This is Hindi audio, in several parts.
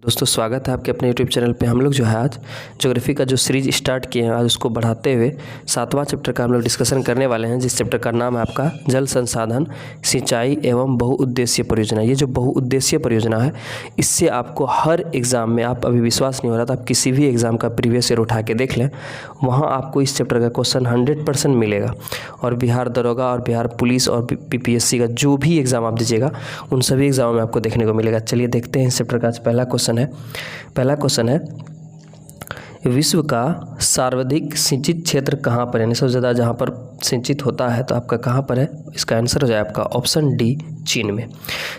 दोस्तों स्वागत है आपके अपने यूट्यूब चैनल पे। हम लोग जो है आज ज्योग्राफी का जो सीरीज स्टार्ट किए हैं आज उसको बढ़ाते हुए 7वां चैप्टर का हम लोग डिस्कशन करने वाले हैं, जिस चैप्टर का नाम है आपका जल संसाधन सिंचाई एवं बहुउद्देशीय परियोजना। ये जो बहुउद्देशीय परियोजना है इससे आपको हर एग्ज़ाम में, आप अभी विश्वास नहीं हो रहा था, आप किसी भी एग्ज़ाम का प्रीवियस ईयर उठा के देख लें, वहाँ आपको इस चैप्टर का क्वेश्चन 100% मिलेगा। और बिहार दरोगा और बिहार पुलिस और PPSC का जो भी एग्ज़ाम आप दीजिएगा उन सभी एग्ज़ामों में आपको देखने को मिलेगा। चलिए देखते हैं इस चैप्टर का पहला क्वेश्चन है विश्व का सर्वाधिक सिंचित क्षेत्र कहाँ पर है, यानी सबसे ज़्यादा जहाँ पर सिंचित होता है तो आपका कहाँ पर है। इसका आंसर हो जाए आपका ऑप्शन डी, चीन में।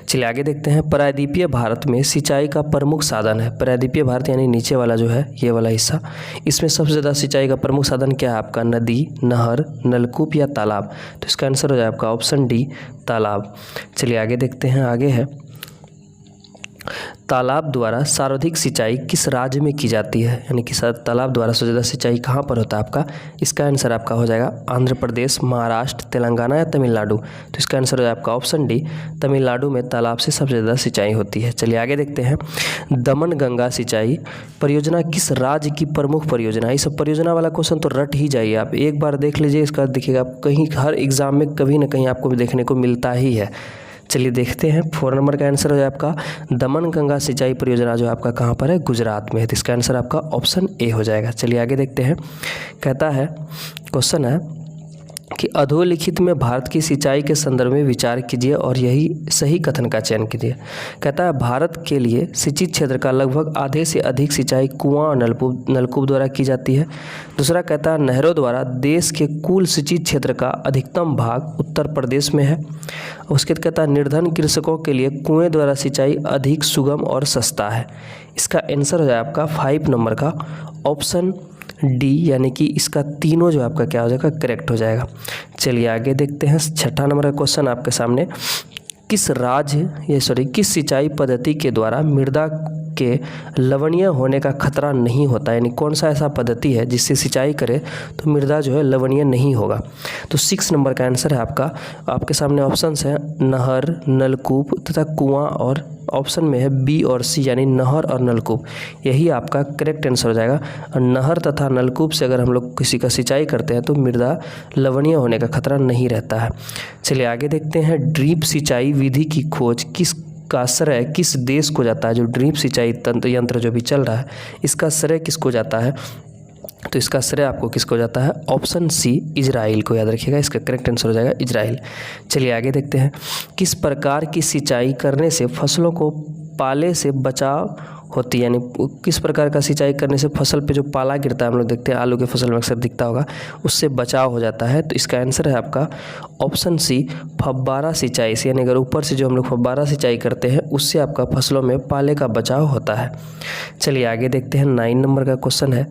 चलिए आगे देखते हैं। प्रायद्वीपीय भारत में सिंचाई का प्रमुख साधन है। प्रायद्वीपीय भारत यानी नीचे वाला जो है ये वाला हिस्सा, इसमें सबसे ज़्यादा सिंचाई का प्रमुख साधन क्या है आपका, नदी, नहर, नलकूप या तालाब। तो इसका आंसर हो जाए आपका ऑप्शन डी, तालाब। चलिए आगे देखते हैं। आगे है तालाब द्वारा सर्वाधिक सिंचाई किस राज्य में की जाती है, यानी कि तालाब द्वारा सबसे ज़्यादा सिंचाई कहाँ पर होता है आपका। इसका आंसर आपका हो जाएगा आंध्र प्रदेश, महाराष्ट्र, तेलंगाना या तमिलनाडु। तो इसका आंसर हो जाएगा आपका ऑप्शन डी, तमिलनाडु में तालाब से सबसे ज़्यादा सिंचाई होती है। चलिए आगे देखते हैं। दमन गंगा सिंचाई परियोजना किस राज्य की प्रमुख परियोजना है। इस परियोजना वाला क्वेश्चन तो रट ही जाइए आप, एक बार देख लीजिए, इसका दिखेगा कहीं हर एग्ज़ाम में कभी ना कहीं आपको देखने को मिलता ही है। चलिए देखते हैं। 4 नंबर का आंसर हो जाए आपका दमन गंगा सिंचाई परियोजना जो आपका कहाँ पर है, गुजरात में है। तो इसका आंसर आपका ऑप्शन ए हो जाएगा। चलिए आगे देखते हैं। कहता है, क्वेश्चन है कि अधोलिखित में भारत की सिंचाई के संदर्भ में विचार कीजिए और यही सही कथन का चयन कीजिए। कहता है भारत के लिए सिंचित क्षेत्र का लगभग आधे से अधिक सिंचाई कुआं और नलकूप द्वारा की जाती है। दूसरा कहता है नहरों द्वारा देश के कुल सिंचित क्षेत्र का अधिकतम भाग उत्तर प्रदेश में है। उसके बाद कहता है निर्धन कृषकों के लिए कुएं द्वारा सिंचाई अधिक सुगम और सस्ता है। इसका आंसर हो जाए आपका 5 नंबर का ऑप्शन डी, यानी कि इसका तीनों जो आपका क्या हो जाएगा, करेक्ट हो जाएगा। चलिए आगे देखते हैं। 6 नंबर का क्वेश्चन आपके सामने, किस सिंचाई पद्धति के द्वारा मृदा के लवणीय होने का खतरा नहीं होता, यानी कौन सा ऐसा पद्धति है जिससे सिंचाई करे तो मृदा जो है लवणीय नहीं होगा। तो 6 नंबर का आंसर है आपके सामने ऑप्शंस है नहर, नलकूप तथा कुआं, और ऑप्शन में है बी और सी, यानी नहर और नलकूप। यही आपका करेक्ट आंसर हो जाएगा। नहर तथा नलकूप से अगर हम लोग किसी का सिंचाई करते हैं तो मृदा लवणीय होने का खतरा नहीं रहता है। चलिए आगे देखते हैं। ड्रिप सिंचाई विधि की खोज का श्रेय किस देश को जाता है। जो ड्रिप सिंचाई यंत्र जो भी चल रहा है इसका श्रेय किसको जाता है, तो इसका श्रेय आपको किसको जाता है, ऑप्शन सी, इजराइल को। याद रखिएगा, इसका करेक्ट आंसर हो जाएगा इजराइल। चलिए आगे देखते हैं। किस प्रकार की सिंचाई करने से फसलों को पाले से बचाव होती है, यानी किस प्रकार का सिंचाई करने से फसल पे जो पाला गिरता है, हम लोग देखते हैं आलू के फसल में अक्सर दिखता होगा, उससे बचाव हो जाता है। तो इसका आंसर है आपका ऑप्शन सी, फव्वारा सिंचाई से, यानी अगर ऊपर से जो हम लोग फव्वारा सिंचाई करते हैं उससे आपका फसलों में पाले का बचाव होता है। चलिए आगे देखते हैं। 9 नंबर का क्वेश्चन है,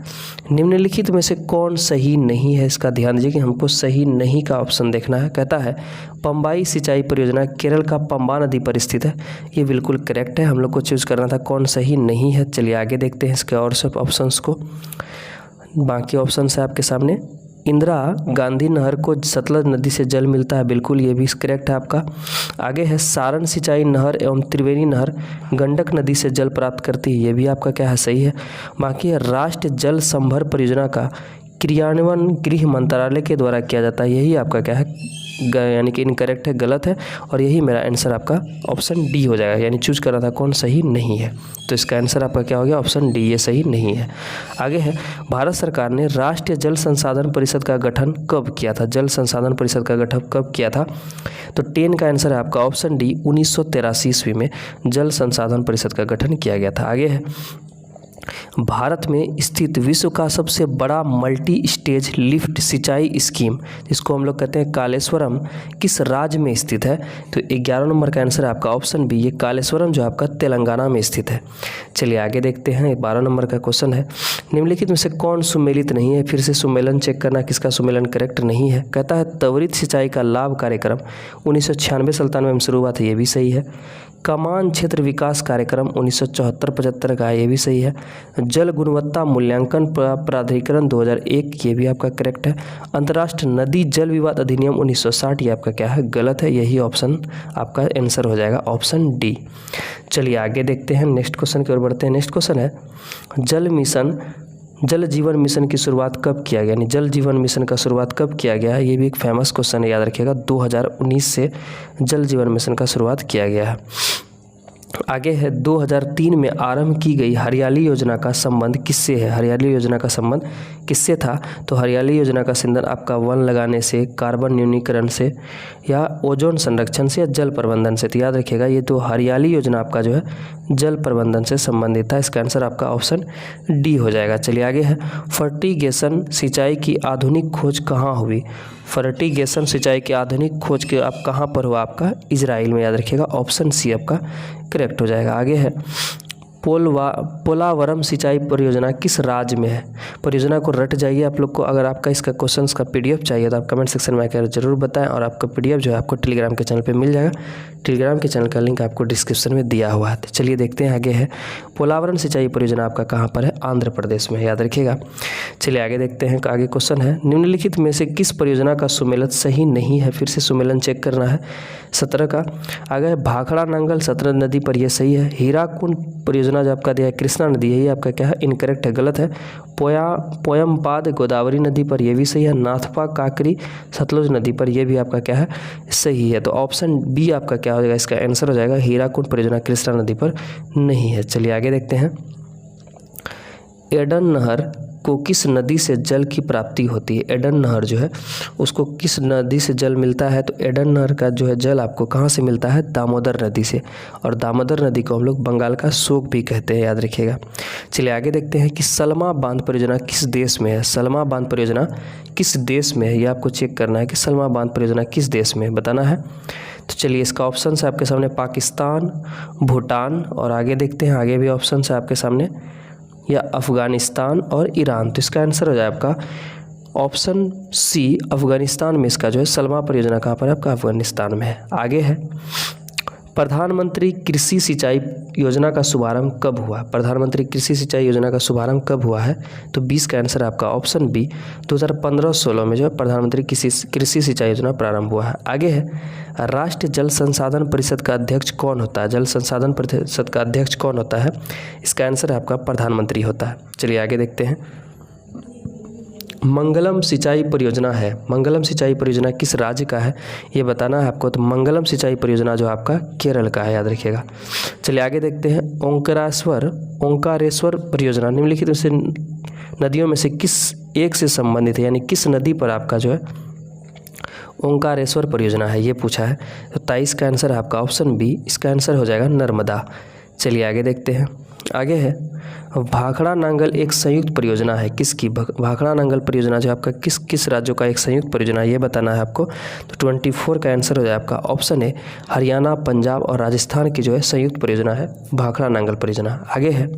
निम्नलिखित में से कौन सही नहीं है। इसका ध्यान दीजिए कि हमको सही नहीं का ऑप्शन देखना है। कहता है पंबाई सिंचाई परियोजना केरल का पंबा नदी पर स्थित है। ये बिल्कुल करेक्ट है, हम लोग को चूज़ करना था कौन सही नहीं है। चलिए आगे देखते हैं इसके और सब ऑप्शंस को। बाकी ऑप्शंस है आपके सामने। इंदिरा गांधी नहर को सतलज नदी से जल मिलता है, बिल्कुल ये भी करेक्ट है आपका। आगे है सारण सिंचाई नहर एवं त्रिवेणी नहर गंडक नदी से जल प्राप्त करती है, ये भी आपका क्या है, सही है। बाकी है राष्ट्रीय जल संभर परियोजना का क्रियान्वयन गृह मंत्रालय के द्वारा किया जाता है, यही आपका क्या है, यानी कि इनकरेक्ट है, गलत है। और यही मेरा आंसर आपका ऑप्शन डी हो जाएगा, यानी चूज करना था कौन सही नहीं है। तो इसका आंसर आपका क्या हो गया, ऑप्शन डी, ये सही नहीं है। आगे है भारत सरकार ने राष्ट्रीय जल संसाधन परिषद का गठन कब किया था। जल संसाधन परिषद का गठन कब किया था, तो 10 का आंसर है आपका ऑप्शन डी, 1983 ईस्वी में जल संसाधन परिषद का गठन किया गया था। आगे है भारत में स्थित विश्व का सबसे बड़ा मल्टी स्टेज लिफ्ट सिंचाई स्कीम, जिसको हम लोग कहते हैं कालेश्वरम, किस राज्य में स्थित है। तो 11 नंबर का आंसर है आपका ऑप्शन बी, ये कालेश्वरम जो आपका तेलंगाना में स्थित है। चलिए आगे देखते हैं। 12 नंबर का क्वेश्चन है, निम्नलिखित में से कौन सुमेलित नहीं है। फिर से सुमेलन चेक करना, किसका सुमेलन करेक्ट नहीं है। कहता है त्वरित सिंचाई का लाभ कार्यक्रम 1996-97 में शुरू हुआ था, ये भी सही है। कमान क्षेत्र विकास कार्यक्रम 1974-75 का है, ये भी सही है। जल गुणवत्ता मूल्यांकन प्राधिकरण 2001, ये भी आपका करेक्ट है। अंतर्राष्ट्रीय नदी जल विवाद अधिनियम 1960, ये आपका क्या है, गलत है। यही ऑप्शन आपका आंसर हो जाएगा, ऑप्शन डी। चलिए आगे देखते हैं, नेक्स्ट क्वेश्चन की ओर बढ़ते हैं। नेक्स्ट क्वेश्चन है जल जीवन मिशन की शुरुआत कब किया गया, यानी जल जीवन मिशन का शुरुआत कब किया गया है, ये भी एक फेमस क्वेश्चन है, याद रखिएगा। 2019 से जल जीवन मिशन का शुरुआत किया गया है। आगे है 2003 में आरंभ की गई हरियाली योजना का संबंध किससे है। हरियाली योजना का संबंध किससे था, तो हरियाली योजना का संबंध आपका वन लगाने से, कार्बन न्यूनीकरण से, या ओजोन संरक्षण से, या जल प्रबंधन से। तो याद रखिएगा ये तो हरियाली योजना आपका जो है जल प्रबंधन से संबंधित था। इसका आंसर आपका ऑप्शन डी हो जाएगा। चलिए आगे है फर्टिगेशन सिंचाई की आधुनिक खोज कहाँ हुई। फर्टिगेशन सिंचाई की आधुनिक खोज के आप कहाँ पर हुआ, आपका इजराइल में, याद रखिएगा। ऑप्शन सी आपका करेक्ट हो जाएगा। आगे है पोलावरम सिंचाई परियोजना किस राज्य में है। परियोजना को रट जाइए आप लोग को। अगर आपका इसका क्वेश्चंस का पीडीएफ चाहिए तो आप कमेंट सेक्शन में आकर जरूर बताएं, और आपका पीडीएफ जो है आपको टेलीग्राम के चैनल पे मिल जाएगा। टेलीग्राम के चैनल का लिंक आपको डिस्क्रिप्शन में दिया हुआ है। तो चलिए देखते हैं आगे है पोलावरम सिंचाई परियोजना आपका कहाँ पर है, आंध्र प्रदेश में, याद रखिएगा। चलिए आगे देखते हैं, आगे क्वेश्चन है निम्नलिखित में से किस परियोजना का सुमेलन सही नहीं है। फिर से सुमेलन चेक करना है 17 का। आगे है भाखड़ा नांगल सतलज नदी पर, यह सही है। हीराकुंड परियोजना जो आपका दिया है कृष्णा नदी है, ये आपका क्या है, इनकरेक्ट है, गलत है। पोयमपाद गोदावरी नदी पर, यह भी सही है। नाथपा काकरी सतलुज नदी पर, यह भी आपका क्या है, सही है। तो ऑप्शन बी आपका क्या हो जाएगा, इसका आंसर हो जाएगा हीराकुंड परियोजना कृष्णा नदी पर नहीं है। चलिए आगे देखते हैं एडन नहर को किस नदी से जल की प्राप्ति होती है। एडन नहर जो है उसको किस नदी से जल मिलता है, तो एडन नहर का जो है जल आपको कहाँ से मिलता है, दामोदर नदी से। और दामोदर नदी को हम लोग बंगाल का शोक भी कहते हैं, याद रखिएगा। चलिए आगे देखते हैं कि सलमा बांध परियोजना किस देश में है। सलमा बांध परियोजना किस देश में है, ये आपको चेक करना है कि सलमा बांध परियोजना किस देश में बताना है। तो चलिए इसका ऑप्शन है आपके सामने पाकिस्तान, भूटान, और आगे देखते हैं आगे भी ऑप्शन है आपके सामने, या अफ़गानिस्तान और ईरान। तो इसका आंसर हो जाए आपका ऑप्शन सी, अफ़गानिस्तान में इसका जो है सलमा परियोजना कहाँ पर है, आपका अफ़गानिस्तान में है। आगे है प्रधानमंत्री कृषि सिंचाई योजना का शुभारंभ कब हुआ। प्रधानमंत्री कृषि सिंचाई योजना का शुभारंभ कब हुआ है, तो 20 का आंसर आपका ऑप्शन बी 2015-16 में जो है प्रधानमंत्री कृषि सिंचाई योजना प्रारंभ हुआ है। आगे है राष्ट्रीय जल संसाधन परिषद का अध्यक्ष कौन होता है। जल संसाधन परिषद का अध्यक्ष कौन होता है, इसका आंसर आपका प्रधानमंत्री होता है। चलिए आगे देखते हैं मंगलम सिंचाई परियोजना है। मंगलम सिंचाई परियोजना किस राज्य का है, ये बताना है आपको। तो मंगलम सिंचाई परियोजना जो आपका केरल का है, याद रखिएगा। चलिए आगे देखते हैं ओंकारेश्वर परियोजना निम्नलिखित में से नदियों में से किस एक से संबंधित है, यानी किस नदी पर आपका जो है ओंकारेश्वर परियोजना है, ये पूछा है। तो 23 का आंसर है आपका ऑप्शन बी, इसका आंसर हो जाएगा नर्मदा। चलिए आगे देखते हैं, आगे है भाखड़ा नांगल एक संयुक्त परियोजना है किसकी। भाखड़ा नांगल परियोजना जो आपका किस राज्यों का एक संयुक्त परियोजना है, ये बताना है आपको। तो 24 का आंसर हो जाए आपका ऑप्शन है हरियाणा, पंजाब और राजस्थान की जो है संयुक्त परियोजना है भाखड़ा नांगल परियोजना। आगे है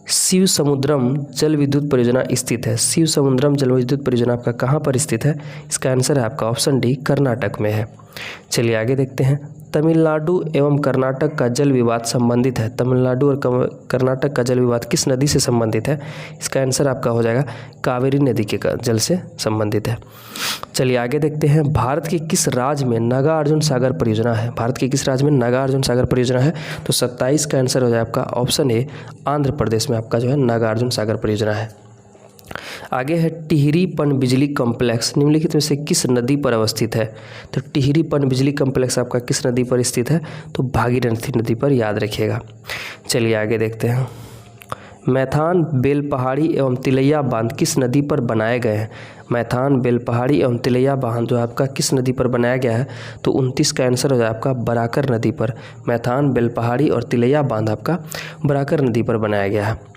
शिव समुद्रम जल विद्युत परियोजना स्थित है। शिव समुद्रम जल विद्युत परियोजना आपका कहाँ पर स्थित है, इसका आंसर है आपका ऑप्शन डी, कर्नाटक में है। चलिए आगे देखते हैं तमिलनाडु एवं कर्नाटक का जल विवाद संबंधित है। तमिलनाडु और कर्नाटक का जल विवाद किस नदी से संबंधित है, इसका आंसर आपका हो जाएगा कावेरी नदी के जल से संबंधित है। चलिए आगे देखते हैं भारत के किस राज्य में नागार्जुन सागर परियोजना है। भारत के किस राज्य में नागार्जुन सागर परियोजना है, तो 27 का आंसर हो जाए आपका ऑप्शन ए, आंध्र प्रदेश में आपका जो है नागार्जुन सागर परियोजना है। आगे है टिहरी पनबिजली कॉम्प्लेक्स निम्नलिखित में से किस नदी पर अवस्थित है। तो टिहरी पनबिजली कॉम्प्लेक्स आपका किस नदी पर स्थित है, तो भागीरथी नदी पर, याद रखिएगा। चलिए आगे देखते हैं मैथान बेलपहाड़ी एवं तिलैया बांध किस नदी पर बनाए गए हैं। मैथान बेलपहाड़ी एवं तिलैया बांध जो आपका किस नदी पर बनाया गया है, तो 29 का आंसर हो जाए आपका बराकर नदी पर। मैथान बेलपहाड़ी और तिलैया बांध आपका बराकर नदी पर बनाया गया है।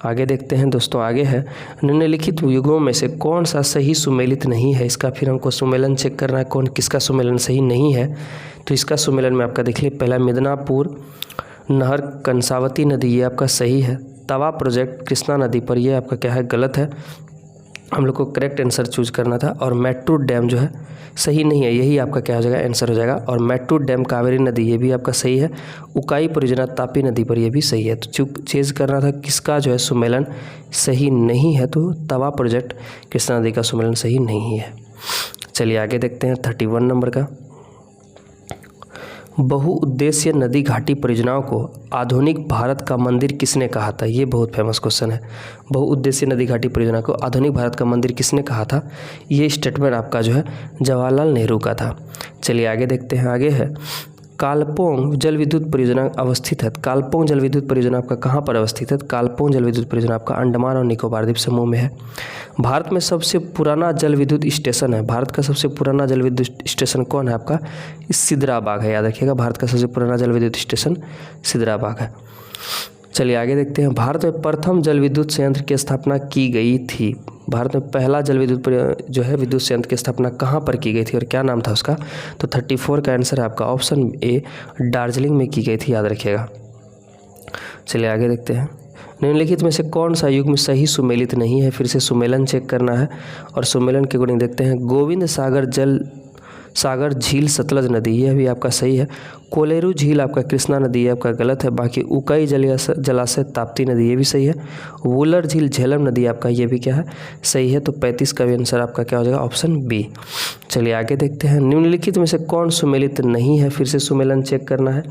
आगे देखते हैं दोस्तों, आगे है निम्नलिखित युगों में से कौन सा सही सुमेलित नहीं है। इसका फिर हमको सुमेलन चेक करना है, कौन किसका सुमेलन सही नहीं है। तो इसका सुमेलन में आपका देख लीजिए, पहला मिदनापुर नहर कंसावती नदी, ये आपका सही है। तवा प्रोजेक्ट कृष्णा नदी पर, ये आपका क्या है, गलत है। हम लोग को करेक्ट आंसर चूज करना था। और मैट्टूर डैम जो है सही नहीं है, यही आपका क्या हो जाएगा, आंसर हो जाएगा। और मैट्टूर डैम कावेरी नदी ये भी आपका सही है। उकाई परियोजना तापी नदी पर ये भी सही है। तो चेंज करना था किसका जो है सुमेलन सही नहीं है, तो तवा प्रोजेक्ट कृष्णा नदी का सुमेलन सही नहीं है। चलिए आगे देखते हैं 31 नंबर का। बहुउद्देशीय नदी घाटी परियोजनाओं को आधुनिक भारत का मंदिर किसने कहा था? ये बहुत फेमस क्वेश्चन है। बहुउद्देशीय नदी घाटी परियोजना को आधुनिक भारत का मंदिर किसने कहा था? ये स्टेटमेंट आपका जो है जवाहरलाल नेहरू का था। चलिए आगे देखते हैं। आगे है कालपोंग जल विद्युत परियोजना अवस्थित है। कालपोंग जल विद्युत परियोजना आपका कहाँ पर अवस्थित है? कालपोंग जल विद्युत परियोजना आपका अंडमान और निकोबार द्वीप समूह में है। भारत में सबसे पुराना जल विद्युत स्टेशन है। भारत का सबसे पुराना जल विद्युत स्टेशन कौन है आपका? सिदराबाग है, याद रखिएगा। भारत का सबसे पुराना जल विद्युत स्टेशन सिदराबाग है। चलिए आगे देखते हैं। भारत में प्रथम जल विद्युत संयंत्र की स्थापना की गई थी। भारत में पहला जल विद्युत जो है विद्युत संयंत्र की स्थापना कहाँ पर की गई थी और क्या नाम था उसका? तो 34 का आंसर है आपका ऑप्शन ए, दार्जिलिंग में की गई थी, याद रखिएगा। चलिए आगे देखते हैं। निम्नलिखित में से कौन सा युग्म सही सुमेलित नहीं है? फिर से सुमेलन चेक करना है और सुमेलन के अकॉर्डिंग देखते हैं। गोविंद सागर झील सतलज नदी, यह भी आपका सही है। कोलेरू झील आपका कृष्णा नदी, ये आपका गलत है। बाकी उकाई जलाशय ताप्ती नदी, ये भी सही है। वुलर झील झेलम नदी आपका ये भी क्या है, सही है। तो 35 का भी आंसर आपका क्या हो जाएगा, ऑप्शन बी। चलिए आगे देखते हैं। निम्नलिखित में से कौन सुमेलित नहीं है? फिर से सुमेलन चेक करना है।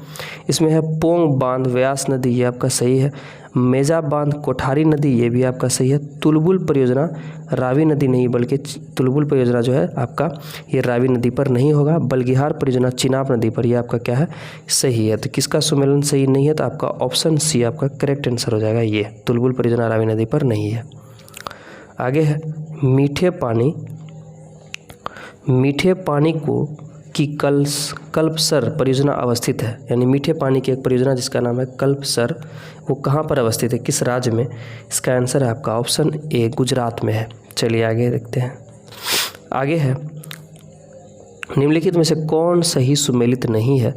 इसमें है पोंग बांध व्यास नदी, ये आपका सही है। मेजा बांध कोठारी नदी, ये भी आपका सही है। तुलबुल परियोजना रावी नदी नहीं, बल्कि तुलबुल परियोजना जो है आपका ये रावी नदी पर नहीं होगा। बल्गिहार परियोजना चिनाब नदी पर, यह आपका क्या है, सही है। तो किसका सुमेलन सही नहीं है? तो आपका ऑप्शन सी आपका करेक्ट आंसर हो जाएगा। ये तुलबुल परियोजना रावी नदी पर नहीं है। आगे है मीठे पानी को की कल्पसर परियोजना अवस्थित है। यानी मीठे पानी की एक परियोजना जिसका नाम है कल्पसर, वो कहाँ पर अवस्थित है, किस राज्य में? इसका आंसर है आपका ऑप्शन ए, गुजरात में है। चलिए आगे देखते हैं। आगे है निम्नलिखित में से कौन सही सुमेलित नहीं है?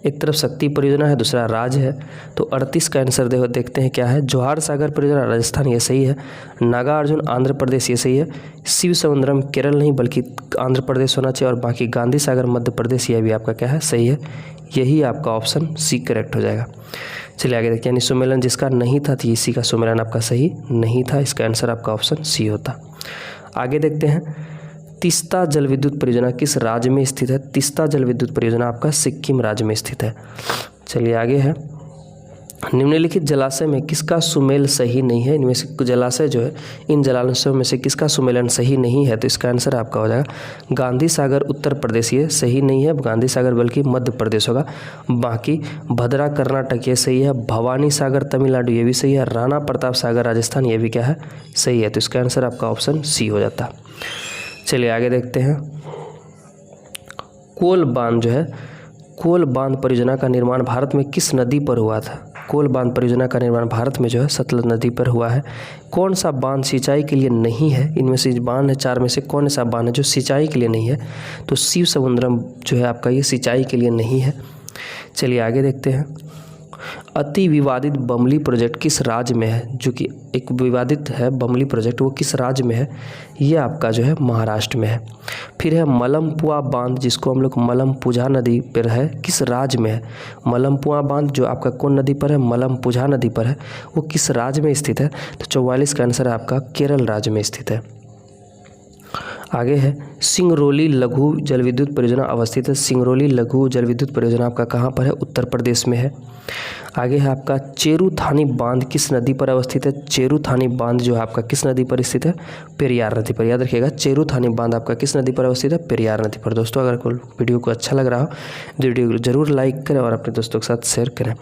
एक तरफ शक्ति परियोजना है, दूसरा राज है। तो 38 का आंसर देखते हैं क्या है। जोहार सागर परियोजना राजस्थान, ये सही है। नागार्जुन आंध्र प्रदेश, ये सही है। शिव समुद्रम केरल नहीं बल्कि आंध्र प्रदेश होना चाहिए। और बाकी गांधी सागर मध्य प्रदेश, यह भी आपका क्या है, सही है। यही आपका ऑप्शन सी करेक्ट हो जाएगा। चलिए आगे देखिए। यानी सुमेलन जिसका नहीं था तो इसी का सुमेलन आपका सही नहीं था, इसका आंसर आपका ऑप्शन सी होता। आगे देखते हैं। तीस्ता जल विद्युत परियोजना किस राज्य में स्थित है? तीस्ता जल विद्युत परियोजना आपका सिक्किम राज्य में स्थित है। चलिए आगे है। निम्नलिखित जलाशय में किसका सुमेल सही नहीं है? इनमें से जलाशय जो है, इन जलाशयों में से किसका सुमेलन सही नहीं है? तो इसका आंसर आपका हो जाएगा गांधी सागर उत्तर प्रदेश, ये सही नहीं है। गांधी सागर बल्कि मध्य प्रदेश होगा। बाकी भद्रा कर्नाटक, ये सही है। भवानी सागर तमिलनाडु, ये भी सही है। राणा प्रताप सागर राजस्थान, ये भी क्या है, सही है। तो इसका आंसर आपका ऑप्शन सी हो जाता। चलिए आगे देखते हैं। कोल बांध जो है, कोल बांध परियोजना का निर्माण भारत में किस नदी पर हुआ था? कोल बांध परियोजना का निर्माण भारत में जो है सतलज नदी पर हुआ है। कौन सा बांध सिंचाई के लिए नहीं है? इनमें से बांध है, चार में से कौन सा बांध है जो सिंचाई के लिए नहीं है? तो शिव समुद्रम जो है आपका ये सिंचाई के लिए नहीं है। चलिए आगे देखते हैं। अति विवादित बमली प्रोजेक्ट किस राज्य में है? जो कि एक विवादित है बमली प्रोजेक्ट, वो किस राज्य में है? ये आपका जो है महाराष्ट्र में है। फिर है मलमपुआ बांध, जिसको हम लोग मलमपुझा नदी पर है, किस राज्य में है? मलमपुआ बांध जो आपका कौन नदी पर है? मलमपुझा नदी पर है। वो किस राज्य में स्थित है? तो 44 का आंसर है आपका केरल राज्य में स्थित है। आगे है सिंगरौली लघु जल विद्युत परियोजना अवस्थित है। सिंगरौली लघु जल विद्युत परियोजना आपका कहाँ पर है? उत्तर प्रदेश में है। आगे है आपका चेरुथानी बांध किस नदी पर अवस्थित है? चेरुथानी बांध जो है आपका किस नदी पर स्थित है? पेरियार नदी पर। याद रखिएगा चेरुथानी बांध आपका किस नदी पर अवस्थित है? पेरियार नदी पर। दोस्तों अगर कोई वीडियो को अच्छा लग रहा हो तो वीडियो जरूर लाइक करें और अपने दोस्तों के साथ शेयर करें।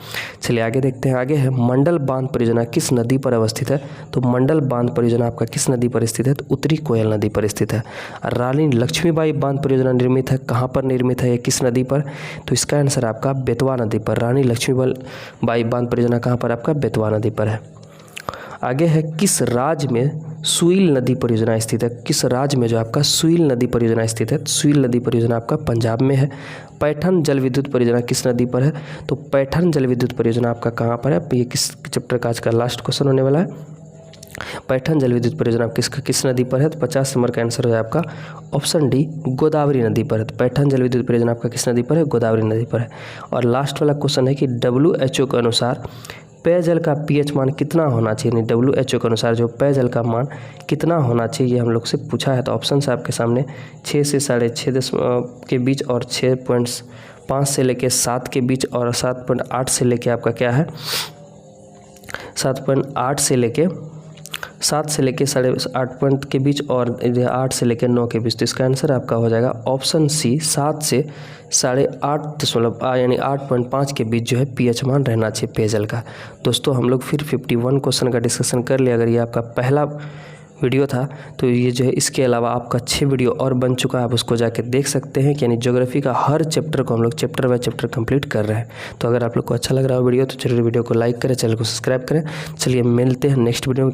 चलिए आगे देखते हैं। आगे है मंडल बांध परियोजना किस नदी पर अवस्थित है? तो मंडल बांध परियोजना आपका किस नदी पर स्थित है? तो उत्तरी कोयल नदी पर स्थित है। रानी लक्ष्मीबाई बांध परियोजना निर्मित है, कहाँ पर निर्मित है? ये किस नदी पर? तो इसका आंसर आपका बेतवा नदी पर। रानी लक्ष्मीबाई बांध परियोजना कहाँ पर? आपका बेतवा नदी पर है। आगे है किस राज्य में सुईल नदी परियोजना स्थित है? किस राज्य में जो आपका सुईल नदी परियोजना स्थित है? सुईल नदी परियोजना आपका पंजाब में है। पैठन जल विद्युत परियोजना किस नदी पर है? तो पैठन जल विद्युत परियोजना आपका कहाँ पर है? ये किस चैप्टर का आज का लास्ट क्वेश्चन होने वाला है। पैठन जल विद्युत परियोजना किस नदी पर है? तो 50 नंबर का आंसर है आपका ऑप्शन डी गोदावरी नदी पर है। तो पैठन जल विद्युत परियोजना आपका किस नदी पर है? गोदावरी नदी पर है। और लास्ट वाला क्वेश्चन है कि WHO के अनुसार पेयजल का पीएच मान कितना होना चाहिए? WHO के अनुसार जो पेयजल का मान कितना होना चाहिए, ये हम लोग से पूछा है। तो ऑप्शन है आपके सामने 6 से 6.5 के बीच और 6.5 से लेके 7 के बीच और 7.8 से लेके आपका क्या है 7.8 से लेके 7 से लेके 8.5 पॉइंट के बीच और 8 से लेके 9 के बीच। तो इसका आंसर आपका हो जाएगा ऑप्शन सी 7 से 8.5 यानी 8.5 के बीच जो है पीएच मान रहना चाहिए पेयजल का। दोस्तों हम लोग फिर 51 क्वेश्चन का डिस्कशन कर लिया। अगर ये आपका पहला वीडियो था तो ये जो है इसके अलावा आपका 6 वीडियो और बन चुका है, आप उसको जाके देख सकते हैं कि यानी ज्योग्राफी का हर चैप्टर को हम लोग चैप्टर बाय चैप्टर कंप्लीट कर रहे हैं। तो अगर आप लोग को अच्छा लग रहा है वीडियो तो चलिए वीडियो को लाइक करें, चैनल को सब्सक्राइब करें। चलिए मिलते हैं नेक्स्ट वीडियो में।